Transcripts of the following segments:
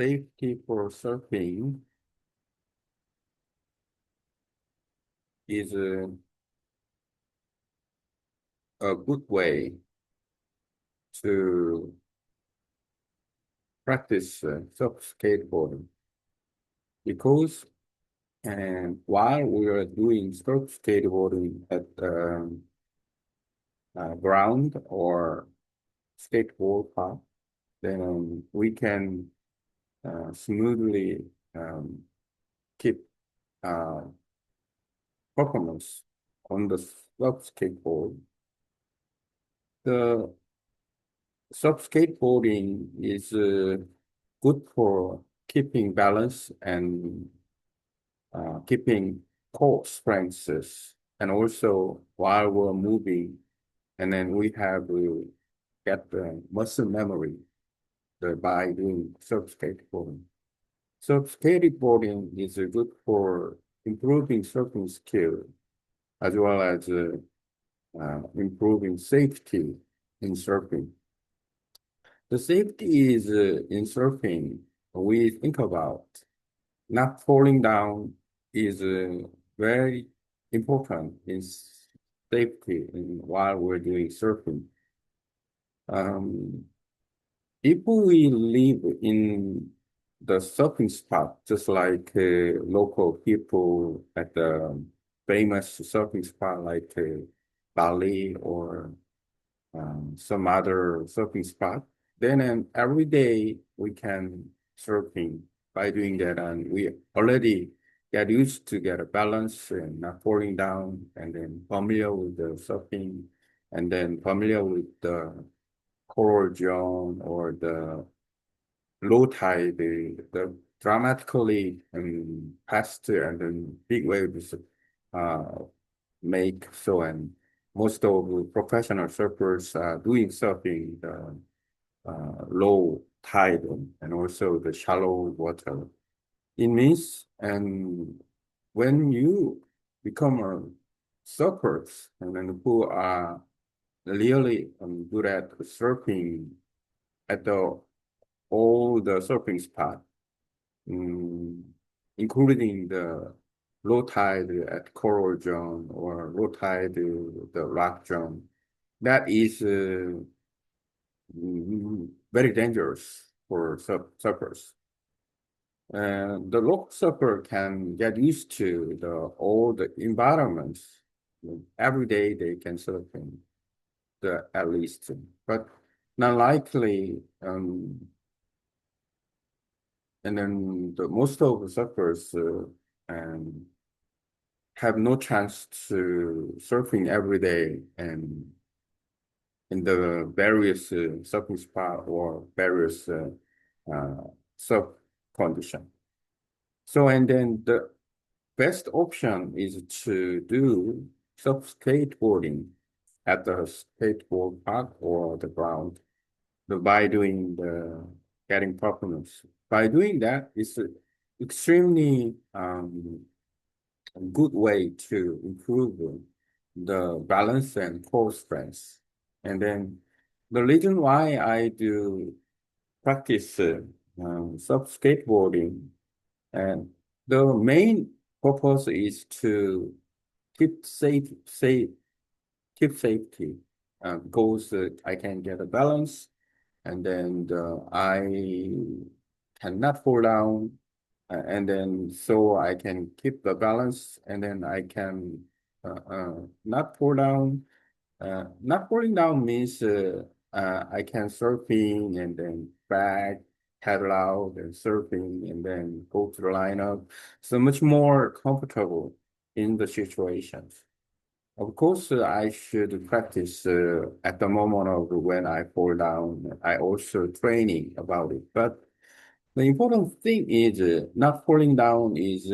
safety for surfing is a good way to practice surf skateboarding because and while we are doing surf skateboarding at ground or skateboard park, then we can smoothly keep uh, performance on the surf skateboard. The surf skateboarding is good for keeping balance and keeping core strengths, and also while we're moving, and then we have to get the muscle memory by doing surf skateboarding. Surf skateboarding is good for improving surfing skill as well as improving safety in surfing. The safety is in surfing, we think about not falling down is very important in safety while we're doing surfing. Um, if we live in the surfing spot, just like local people at the famous surfing spot like Bali or some other surfing spot, then every day we can surfing by doing that, and we already get used to get a balance and not falling down, and then familiar with the surfing, and then familiar with the coral zone or the low tide, the dramatically faster and then big waves uh, make so, and most of the professional surfers are doing surfing the low tide and also the shallow water. It means, and when you become a surfers and then who are really good at surfing at the all the surfing spot, um, including the low tide at coral zone or low tide the rock zone. That is very dangerous for surfers. The local surfer can get used to all the environments. Every day they can surf in the at least, but not likely. And then most of the surfers have no chance to surfing every day and in the various surfing spot or various uh, surf condition. So, and then the best option is to do surf skateboarding at the skateboard park or the ground by doing the getting performance. By doing that, it's an extremely good way to improve the balance and core strength. And then the reason why I do practice surf skateboarding, and the main purpose is to keep safety. Because I can get a balance, and then I cannot fall down, and then so I can keep the balance, and then I can not fall down. Not falling down means I can surfing and then back, paddle out and surfing and then go to the lineup. So much more comfortable in the situations. Of course, I should practice at the moment of when I fall down. I also training about it. But the important thing is not falling down is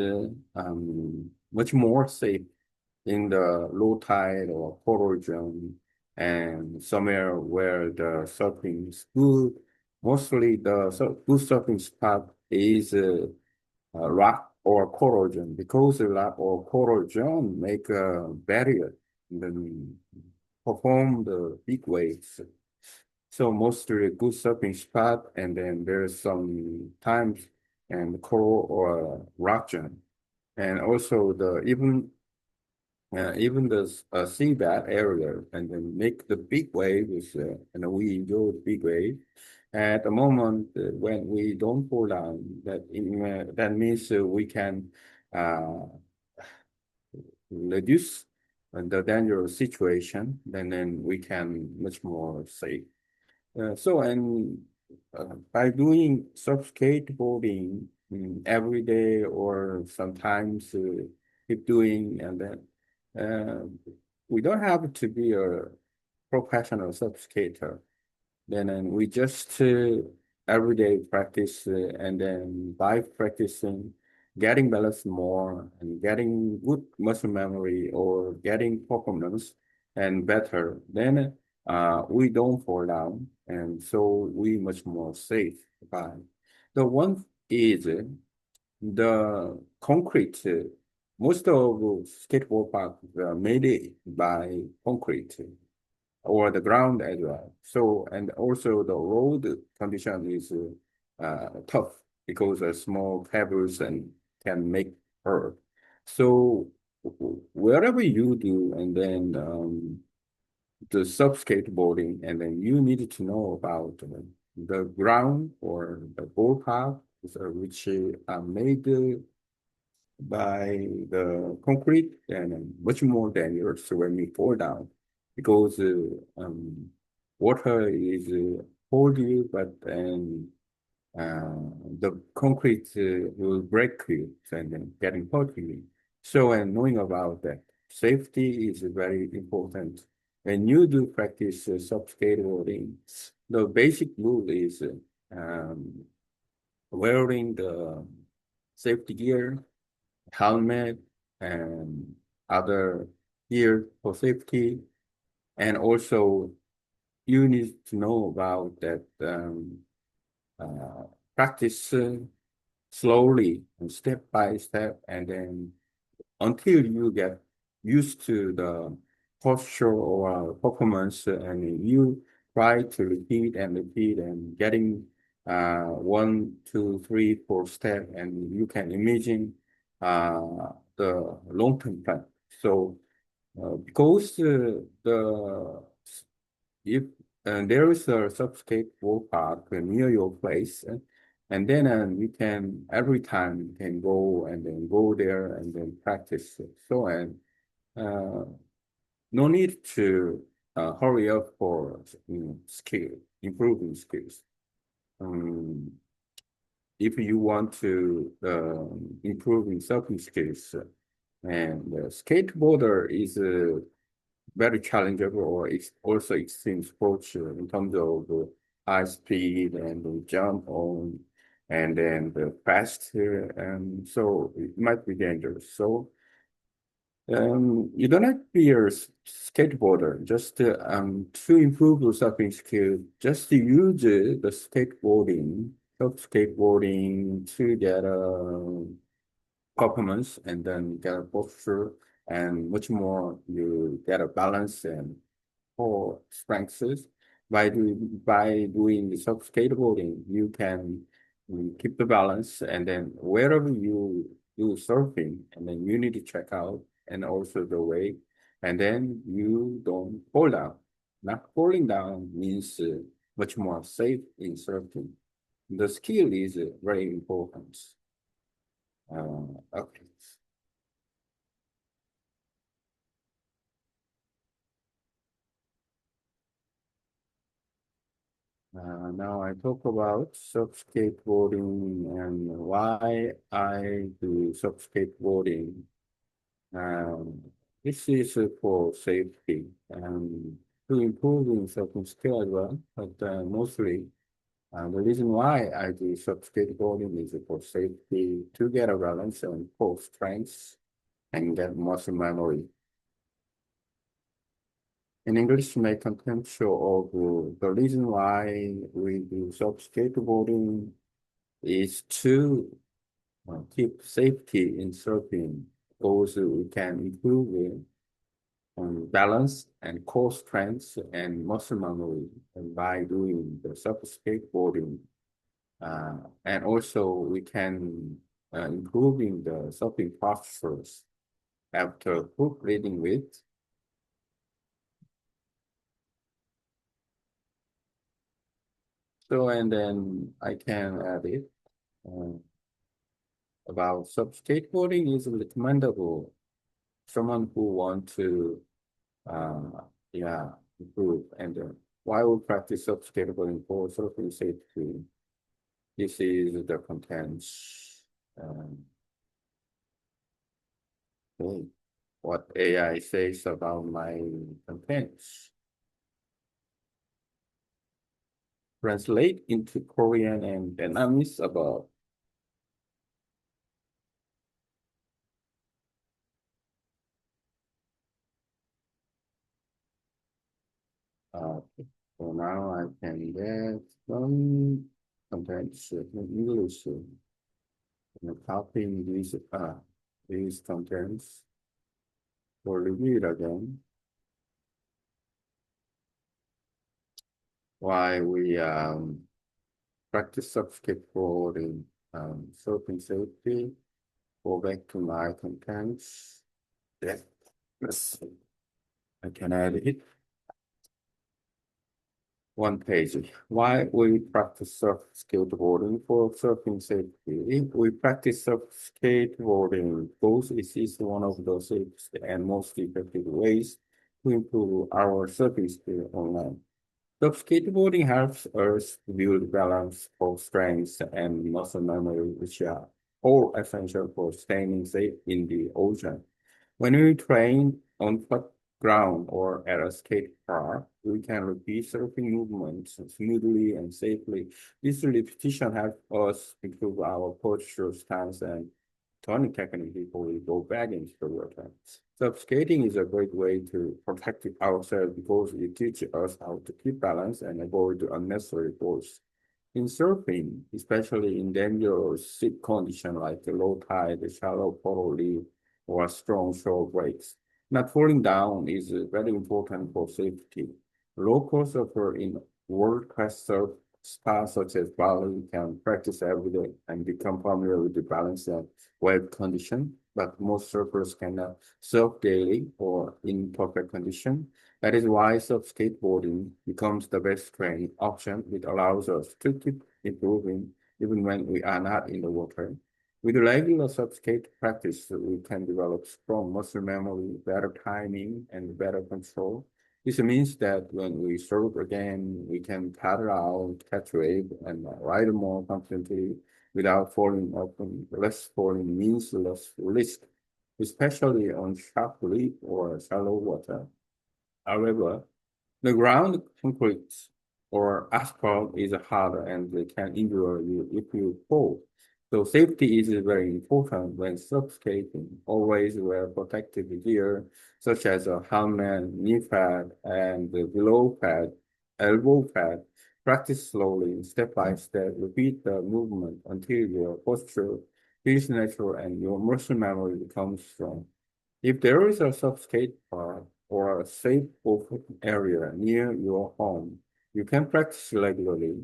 much more safe in the low tide or coral zone and somewhere where the surfing is good. Mostly the good surfing spot is rock or coral zone because the rock or coral zone make a barrier and then perform the big waves. So mostly good surfing spot, and then there's some times and coral or rock jump, and also the even the seabed area, and then make the big waves, and we enjoy the big wave. At the moment, when we don't fall down, that means we can uh, reduce the dangerous situation, and then we can much more safe. By doing surf skateboarding every day or sometimes keep doing, and then uh, we don't have to be a professional surf skater. Then we just everyday practice, and then by practicing, getting balance more and getting good muscle memory or getting performance and better, then we don't fall down, and so we much more safe. By the one is the concrete. Most of skateboard park made it by concrete or the ground as well. So, and also the road condition is tough because small pebbles and can make hurt. So wherever you do, and then the sub skateboarding, and then you need to know about the ground or the board path, which are made by the concrete and much more dangerous when we fall down because water is hold you, but the concrete will break you and then getting hurt you. So, and knowing about that, safety is very important. When you do practice skateboarding, the basic rule is wearing the safety gear, helmet, and other gear for safety. And also, you need to know about that uh, practice slowly and step by step, and then until you get used to the posture or performance, and you try to repeat and getting one, two, three, four step, and you can imagine the long-term plan. So because the if there is a Surfskate park near your place, and then you can every time you can go and then go there and then practice. So and uh, no need to hurry up for skill improving skills. Um, if you want to improve in certain skills, and skateboarder is very challenging or also extreme sports in terms of high speed and the jump on and then the fast and so it might be dangerous. So you don't have to be a skateboarder just to improve your surfing skill. Just to use the skateboarding, self skateboarding to get a performance and then get a posture and much more. You get a balance and for strengths. By doing the self skateboarding, you can keep the balance, and then wherever you do surfing, and then you need to check out and also the way, and then you don't fall down. Not falling down means much more safe in surfing. The skill is very important. Okay. Now I talk about surf skateboarding and why I do surf skateboarding. Um, this is for safety and to improve in certain skill as well, but mostly the reason why I do surf skateboarding is for safety, to get a balance and for strength and get muscle memory. In English, my content show of the reason why we do surf skateboarding is to keep safety in surfing, also we can improve balance and core strength and muscle memory by doing the surf skateboarding. And also we can improving the surfing postures after hook reading with. So, and then I can add it uh, about surf skateboarding is recommendable. Someone who want to, uh, yeah, improve and why we practice surf skateboarding for surfing safety. This is the contents. Um, okay. What AI says about my contents. Translate into Korean and Vietnamese about uh, so now I can get some contents in English and copying these contents for review it again. Why we practice skateboarding, surfing safety. Go back to my contents. Yeah, let's see. I can add it. One page. Why we practice surf skateboarding for surfing safety? We practice surf skateboarding because it is one of the safest and most effective ways to improve our surfing skill online. Surf skateboarding helps us build balance, core strength, and muscle memory, which are all essential for staying safe in the ocean. When we train on flat ground or at a skate park, we can repeat surfing movements smoothly and safely. This repetition helps us improve our posture, stance, and turning technique before we go back into the water. Surf skating is a great way to protect ourselves because it teaches us how to keep balance and avoid unnecessary force. In surfing, especially in dangerous sea conditions like low tide, shallow coral reef, or strong shore breaks, not falling down is very important for safety. Local surfers in world-class surf spas such as Bali can practice every day and become familiar with the balance and wave condition, but most surfers cannot surf daily or in perfect condition. That is why surf skateboarding becomes the best training option. It allows us to keep improving even when we are not in the water. With regular surf skate practice, we can develop strong muscle memory, better timing, and better control. This means that when we surf again, we can paddle out, catch wave, and ride more confidently without falling often. Less falling means less risk, especially on sharp reef or shallow water. However, the ground concrete or asphalt is harder and they can injure you if you fall. So safety is very important when surf skating. Always wear protective gear such as a helmet, knee pad, and the below pad, elbow pad. Practice slowly, step by step. Repeat the movement until your posture feels natural and your muscle memory becomes strong. If there is a skate park or a safe open area near your home, you can practice regularly.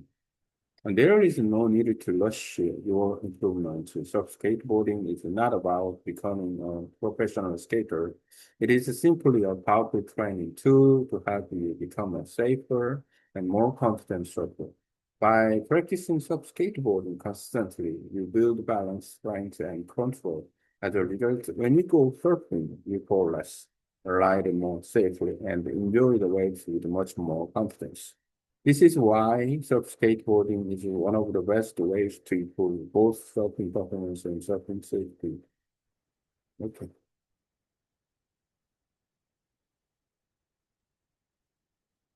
And there is no need to rush your improvement. Skateboarding is not about becoming a professional skater. It is simply a powerful training tool to help you become a safer and more confident surfer. By practicing skateboarding constantly, you build balance, strength, and control. As a result, when you go surfing, you fall less, ride more safely, and enjoy the waves with much more confidence. This is why skateboarding is one of the best ways to improve both surfing performance and surfing safety. Okay.